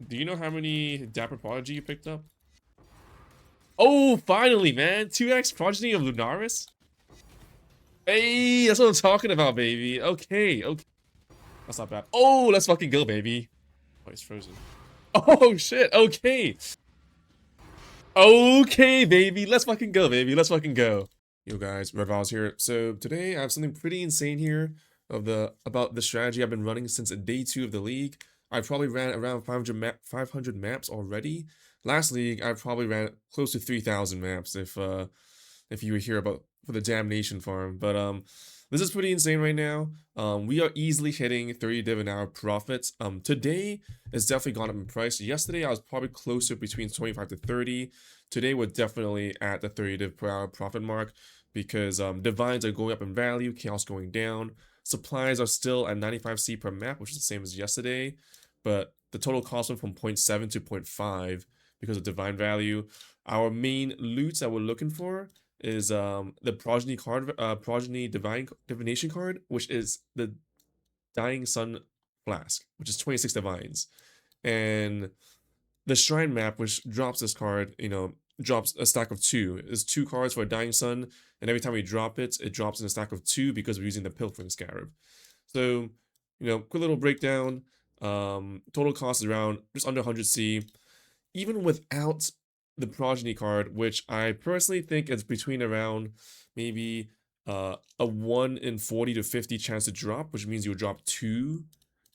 Do you know how many Dapper Prodigy you picked up? Oh, finally, man. 2x Progeny of Lunaris? Hey, that's what I'm talking about, baby. Okay, okay. That's not bad. Oh, let's fucking go, baby. Oh, he's frozen. Oh, shit. Okay. Okay, baby. Let's fucking go, baby. Let's fucking go. Yo, guys. Redviles here. So today I have something pretty insane here about the strategy I've been running since day 2 of the league. I probably ran around 500 maps already. Last league, I probably ran close to 3,000 maps if you were here about for the Damnation farm. But this is pretty insane right now. We are easily hitting 30 div an hour profits. Today it's definitely gone up in price. Yesterday I was probably closer between 25 to 30. Today we're definitely at the 30 div per hour profit mark because divines are going up in value, chaos going down. Supplies are still at 95C per map, which is the same as yesterday, but the total cost went from 0.7 to 0.5 because of divine value. Our main loot that we're looking for is the progeny divination card, which is the Dying Sun Flask, which is 26 divines, and the shrine map, which drops this card, drops a stack of 2. There's 2 cards for a Dying Sun, and every time we drop it, it drops in a stack of 2 because we're using the Pilfering Scarab. So, quick little breakdown. Total cost is around just under 100C. Even without the progeny card, which I personally think is between around maybe a 1 in 40 to 50 chance to drop, which means you'll drop 2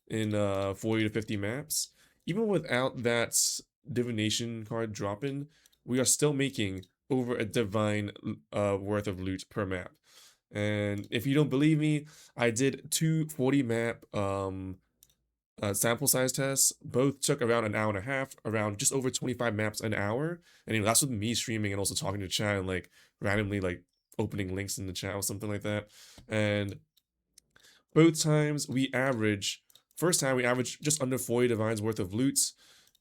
in 40 to 50 maps. Even without that divination card dropping, we are still making over a divine worth of loot per map. And if you don't believe me, I did 2 40 map sample size tests. Both took around an hour and a half, around just over 25 maps an hour. And that's with me streaming and also talking to chat and like randomly like opening links in the chat or something like that. And both times we average, first time we averaged just under 40 divines worth of loots,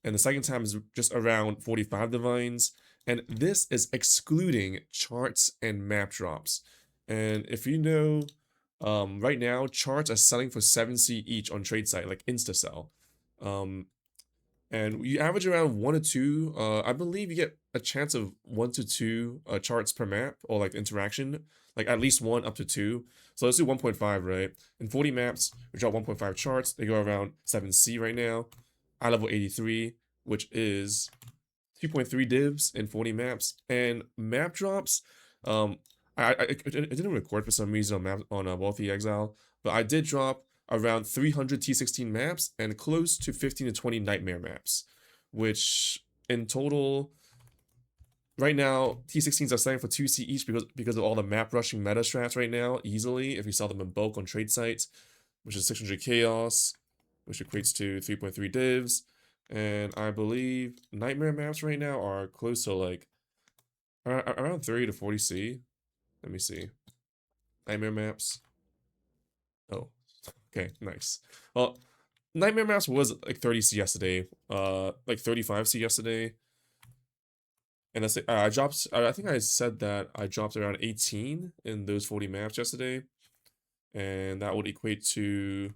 and the second time is just around 45 divines. And this is excluding charts and map drops. And if you know, right now charts are selling for 7C each on trade site, like InstaSell. And you average around 1 to 2. I believe you get a chance of 1 to 2 charts per map, or like interaction, like at least 1 up to 2. So let's do 1.5, right? In 40 maps, we drop 1.5 charts. They go around 7C right now. I level 83, which is 2.3 divs in 40 maps. And map drops, I didn't record for some reason on Wealthy Exile, but I did drop around 300 T16 maps and close to 15 to 20 Nightmare maps, which in total, right now, T16s are selling for 2C each because of all the map rushing meta strats right now, easily, if you sell them in bulk on trade sites, which is 600 Chaos, which equates to 3.3 divs. And I believe Nightmare maps right now are close to like around 30 to 40C. Let me see. Nightmare maps. Oh, okay, nice. Well, Nightmare maps was like 30C yesterday, like 35C yesterday. And I dropped, I think I said that I dropped around 18 in those 40 maps yesterday. And that would equate to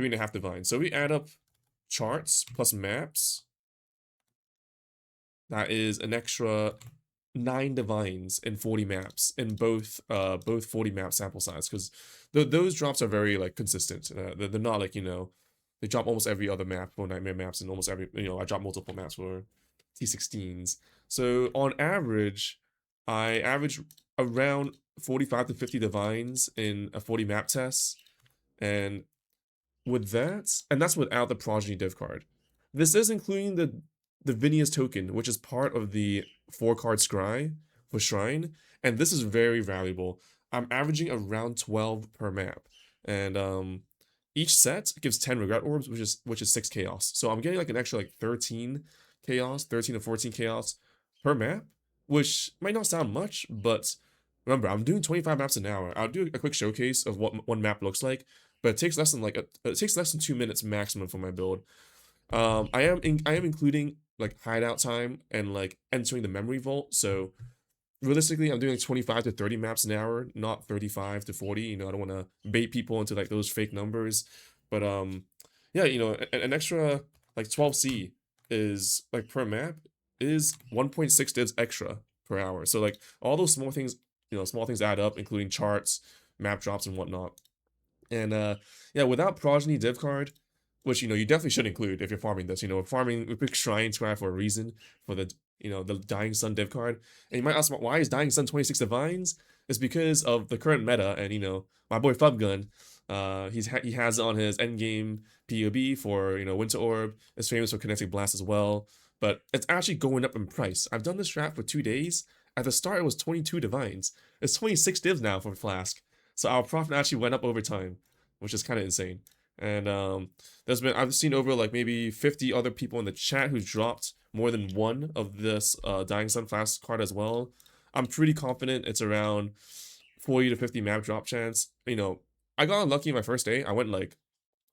3.5 divines. So we add up charts plus maps. That is an extra 9 divines in 40 maps in both 40 map sample size, because those drops are very like consistent. They're not like, they drop almost every other map for Nightmare maps, and almost every, I drop multiple maps for T16s. So on average, I average around 45 to 50 divines in a 40 map test. And with that, and that's without the progeny div card. This is including the Vinius token, which is part of the 4-card Scry for Shrine, and this is very valuable. I'm averaging around 12 per map, and each set gives 10 regret orbs, which is 6 chaos. So I'm getting like an extra like 13 chaos, 13 to 14 chaos per map, which might not sound much, but remember, I'm doing 25 maps an hour. I'll do a quick showcase of what one map looks like, but it takes less than it takes less than 2 minutes maximum for my build. I am including like hideout time and like entering the memory vault. So realistically, I'm doing like 25 to 30 maps an hour, not 35 to 40. I don't want to bait people into like those fake numbers. But yeah, an extra like 12C is like per map is 1.6 divs extra per hour. So like all those small things, small things add up, including charts, map drops, and whatnot. And yeah, without Progeny div card, which you definitely should include if you're farming this. Farming we pick Shrine Scry for a reason for the Dying Sun div card. And you might ask why is Dying Sun 26 Divines? It's because of the current meta, and my boy Fubgun, he has it on his endgame POB for Winter Orb. It's famous for Kinetic Blast as well, but it's actually going up in price. I've done this strat for 2 days. At the start, it was 22 divines. It's 26 divs now for Flask. So our profit actually went up over time, which is kind of insane. And I've seen over like maybe 50 other people in the chat who dropped more than one of this Dying Sun Flask card as well. I'm pretty confident it's around 40 to 50 map drop chance. I got unlucky my first day. I went like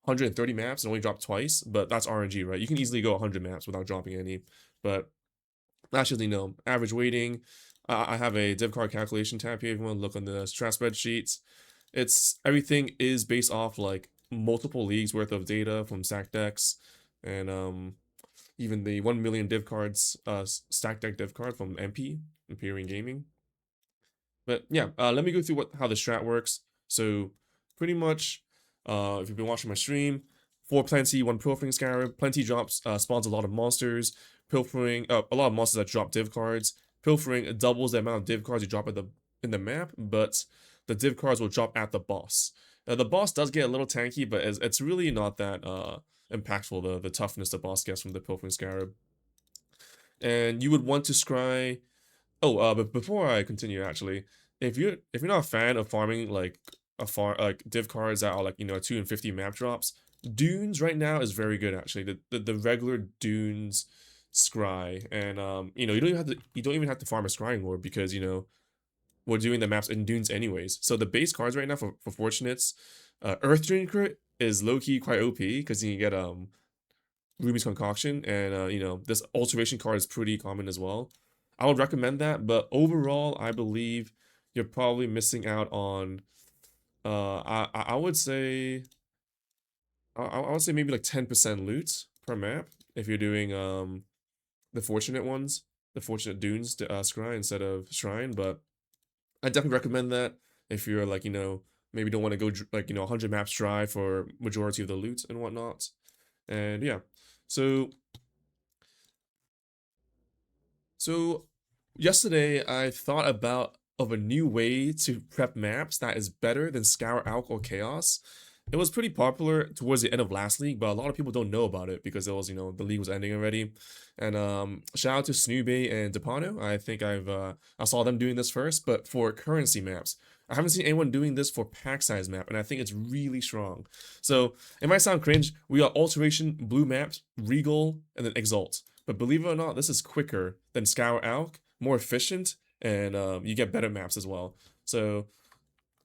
130 maps and only dropped twice, but that's RNG, right? You can easily go 100 maps without dropping any. But actually, no. Average weighting. I have a div card calculation tab here if you want to look on the strat spreadsheets. Everything is based off like multiple leagues worth of data from stack decks, and even the 1 million div cards, stack deck div card from Empyrean Gaming. But yeah, let me go through how the strat works. So pretty much, if you've been watching my stream, 4 Plenty, 1 Pilfering Scarab. Plenty drops spawns a lot of monsters. Pilfering, a lot of monsters that drop div cards. Pilfering doubles the amount of div cards you drop in the map, but the div cards will drop at the boss. The boss does get a little tanky, but it's really not that impactful, the toughness the boss gets from the Pilfering Scarab. And you would want to scry. But before I continue, actually, if you're not a fan of farming like div cards that are like 2 and 50 map drops, Dunes right now is very good actually. The regular Dunes Scry, and you don't even have to farm a scrying lord because we're doing the maps in Dunes anyways. So the base cards right now for Fortunates, Earth Drinker is low-key quite OP because you can get Ruby's Concoction, and this Alteration card is pretty common as well. I would recommend that, but overall I believe you're probably missing out on I would say maybe like 10% loot per map if you're doing the fortunate ones, the fortunate Dunes scry instead of Shrine. But I definitely recommend that if you're like maybe don't want to go like 100 maps dry for majority of the loot and whatnot. And yeah, so yesterday I thought of a new way to prep maps that is better than Scour, Alk, or Chaos. It was pretty popular towards the end of last league, but a lot of people don't know about it because it was, the league was ending already. And shout out to Snoobay and Depano. I think I saw them doing this first, but for currency maps. I haven't seen anyone doing this for pack size map, and I think it's really strong. So it might sound cringe. We got Alteration, Blue Maps, Regal, and then Exalt. But believe it or not, this is quicker than Scour Alk, more efficient, and you get better maps as well. So,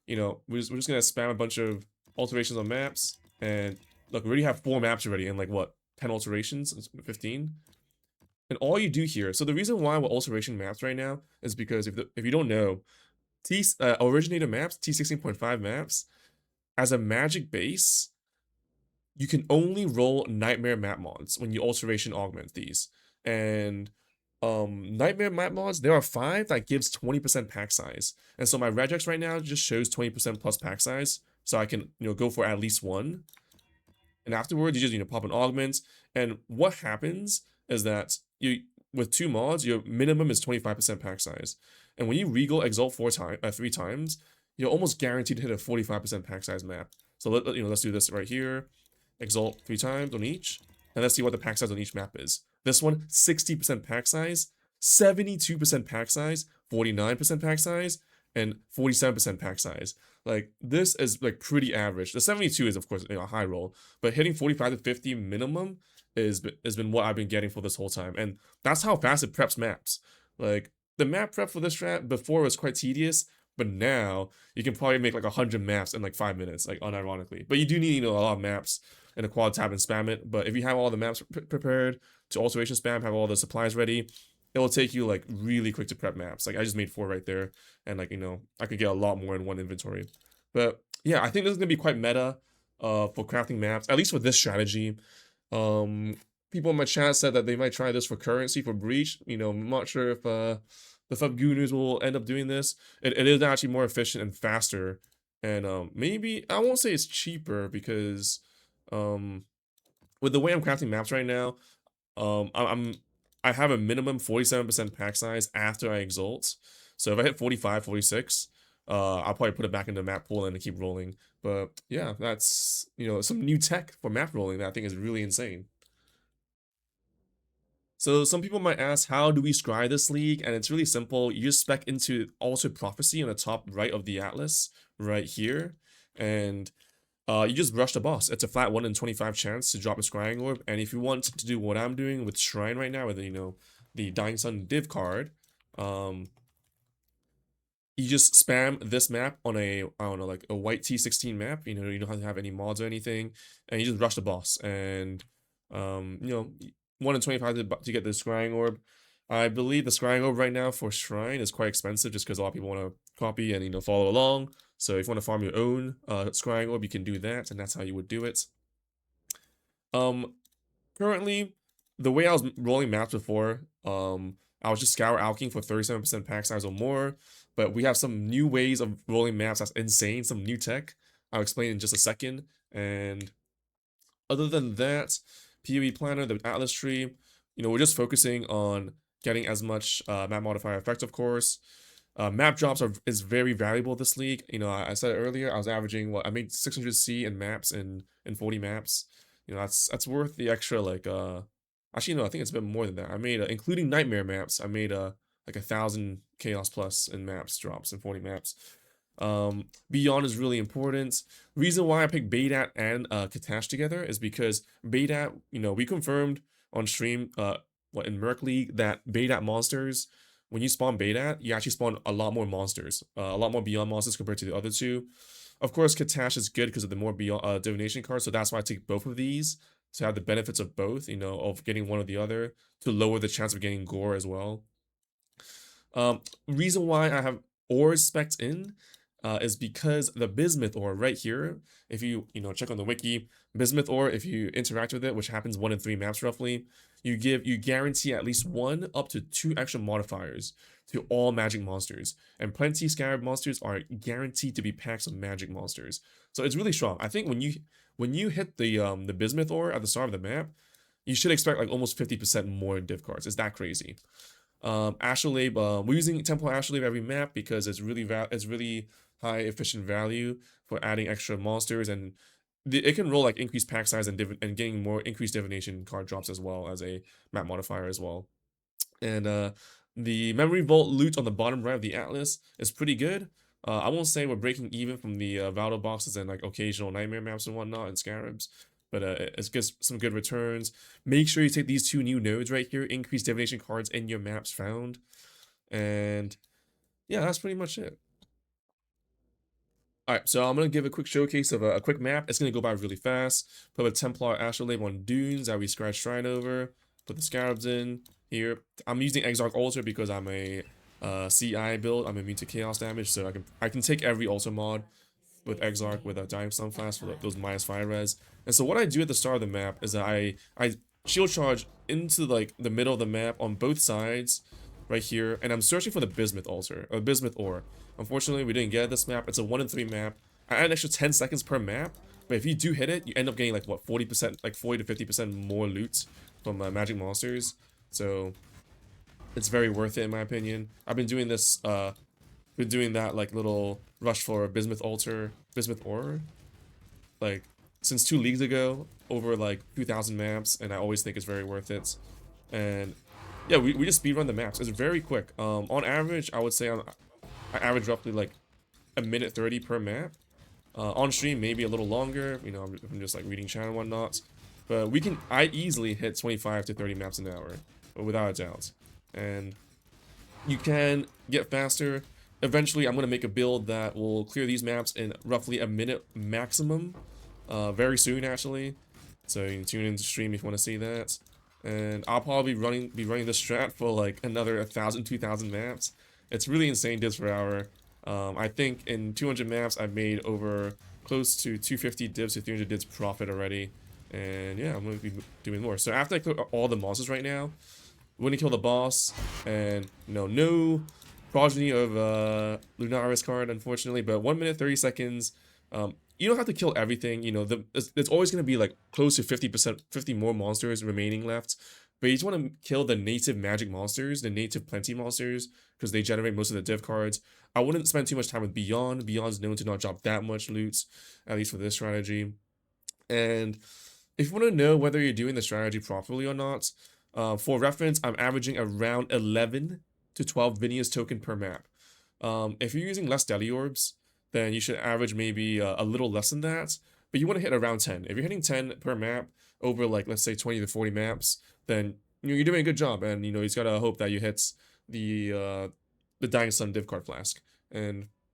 we're just gonna spam a bunch of alterations on maps, and look, we already have 4 maps already, and like what, 10 alterations, 15. And all you do here, so the reason why we're alteration maps right now is because if you don't know, originator maps, T16.5 maps, as a magic base, you can only roll nightmare map mods when you alteration augment these. And nightmare map mods, there are 5 that gives 20% pack size. And so my regex right now just shows 20% plus pack size, so I can go for at least 1. And afterwards you just pop an augment, and what happens is that with 2 mods your minimum is 25% pack size. And when you regal exalt 3 times, you're almost guaranteed to hit a 45% pack size map. So let's do this right here. Exalt 3 times on each, and let's see what the pack size on each map is. This one, 60% pack size, 72% pack size, 49% pack size, and 47% pack size. Like, this is like pretty average. The 72 is of course a high roll, but hitting 45 to 50 minimum has been what I've been getting for this whole time, and that's how fast it preps maps. Like, the map prep for this strat before was quite tedious, but now you can probably make like 100 maps in like 5 minutes, like unironically. But you do need a lot of maps in a quad tab and spam it. But if you have all the maps prepared to alteration spam, have all the supplies ready, it will take you like really quick to prep maps. Like, I just made 4 right there, and like I could get a lot more in one inventory. But yeah, I think this is gonna be quite meta for crafting maps, at least for this strategy. people in my chat said that they might try this for currency for breach. You know, I'm not sure if the Fubgooners will end up doing this. It is actually more efficient and faster, and maybe I won't say it's cheaper because um with the way I'm crafting maps right now, I have a minimum 47% pack size after I exalt. So if I hit 45, 46, I'll probably put it back into the map pool and keep rolling. But yeah, that's, you know, some new tech for map rolling that I think is really insane. So some people might ask, how do we scry this league? And it's really simple. You just spec into Altered Prophecy on the top right of the atlas right here. And you just rush the boss. It's a flat 1 in 25 chance to drop a Scrying Orb. And if you want to do what I'm doing with Shrine right now, with, you know, the Dying Sun div card, you just spam this map on a, I don't know, like a white T16 map. You know, you don't have any mods or anything, and you just rush the boss. And you know, 1 in 25 to get the Scrying Orb. I believe the Scrying Orb right now for Shrine is quite expensive, just because a lot of people want to copy and, you know, follow along. So if you want to farm your own Scrying Orb, you can do that, and that's how you would do it. Currently, the way I was rolling maps before, I was just scour alking for 37% pack size or more, but we have some new ways of rolling maps that's insane, some new tech. I'll explain in just a second. And other than that, PoE Planner, the Atlas tree, you know, we're just focusing on getting as much map modifier effect, of course. Map drops is very valuable this league. You know, I said it earlier, I was averaging what I made 600C in maps in 40 maps. You know, that's worth the extra, like actually no, I think it's a bit more than that. I made including nightmare maps, I made like 1,000 chaos plus in maps drops in 40 maps. Beyond is really important. Reason why I picked Baydat and Katash together is because Baydat, you know, we confirmed on stream what in Merc League that Baydat monsters, when you spawn Baydat, you actually spawn a lot more monsters, a lot more Beyond monsters compared to the other two. Of course, Katash is good because of the more Beyond divination cards, so that's why I take both of these to have the benefits of both, you know, of getting one or the other, to lower the chance of getting gore as well. Reason why I have ores specced in is because the bismuth ore right here, if you know, check on the wiki, bismuth ore, if you interact with it, which happens 1 in 3 maps roughly, you guarantee at least 1 up to 2 extra modifiers to all magic monsters, and plenty scarab monsters are guaranteed to be packs of magic monsters. So it's really strong. I think when you hit the bismuth ore at the start of the map, you should expect like almost 50% more div cards. It's that crazy. Astrolabe, we're using Temple Astrolabe every map because it's really high efficient value for adding extra monsters, and it can roll like increased pack size and getting more increased divination card drops as well as a map modifier as well. And the memory vault loot on the bottom right of the atlas is pretty good. I won't say we're breaking even from the Valdo boxes and like occasional nightmare maps and whatnot and scarabs, but it's just some good returns. Make sure you take these 2 new nodes right here, increase divination cards in your maps found, and yeah, that's pretty much it. Alright, so I'm going to give a quick showcase of a quick map. It's going to go by really fast. Put a Templar Astrolabe on dunes that we scratch Shrine over. Put the Scarabs in here. I'm using Exarch Altar because I'm a CI build. I'm immune to chaos damage, so I can take every altar mod with Exarch with a Dying Sunflash for those -5 res. And so what I do at the start of the map is that I shield charge into like the middle of the map on both sides right here, and I'm searching for the bismuth altar or bismuth ore. Unfortunately, we didn't get this map. It's a 1 in 3 map. I add an extra 10 seconds per map, but if you do hit it, you end up getting like what, 40%, like 40 to 50% more loot from magic monsters. So it's very worth it in my opinion. I've been doing this, been doing that like little rush for bismuth ore, like since 2 leagues ago, over like 2,000 maps, and I always think it's very worth it. And yeah, we just speedrun the maps. It's very quick. On average, I would say I average roughly like 1:30 per map. On stream, maybe a little longer. You know, I'm just like reading chat and whatnot. But I easily hit 25 to 30 maps an hour, without a doubt. And you can get faster. Eventually, I'm going to make a build that will clear these maps in roughly a minute maximum. Very soon, actually. So you can tune into stream if you want to see that. And I'll probably be running this strat for like another 1,000, 2,000 maps. It's really insane divs per hour. I think in 200 maps, I've made over close to 250 divs to 300 divs profit already. And yeah, I'm going to be doing more. So after I kill all the monsters right now, we're going to kill the boss. And, no progeny of Lunaris card, unfortunately. But 1 minute, 30 seconds. You don't have to kill everything. There's always going to be like close to 50%, 50 more monsters remaining left. But you just want to kill the native magic monsters, the native plenty monsters, because they generate most of the div cards. I wouldn't spend too much time with Beyond. Beyond's known to not drop that much loot, at least for this strategy. And if you want to know whether you're doing the strategy properly or not, for reference, I'm averaging around 11 to 12 Vinius token per map. If you're using less Deli Orbs, then you should average maybe a little less than that, but you want to hit around 10. If you're hitting 10 per map over, like, let's say 20 to 40 maps, then you're doing a good job, and you just gotta hope that you hit the Dying Sun div card flask. And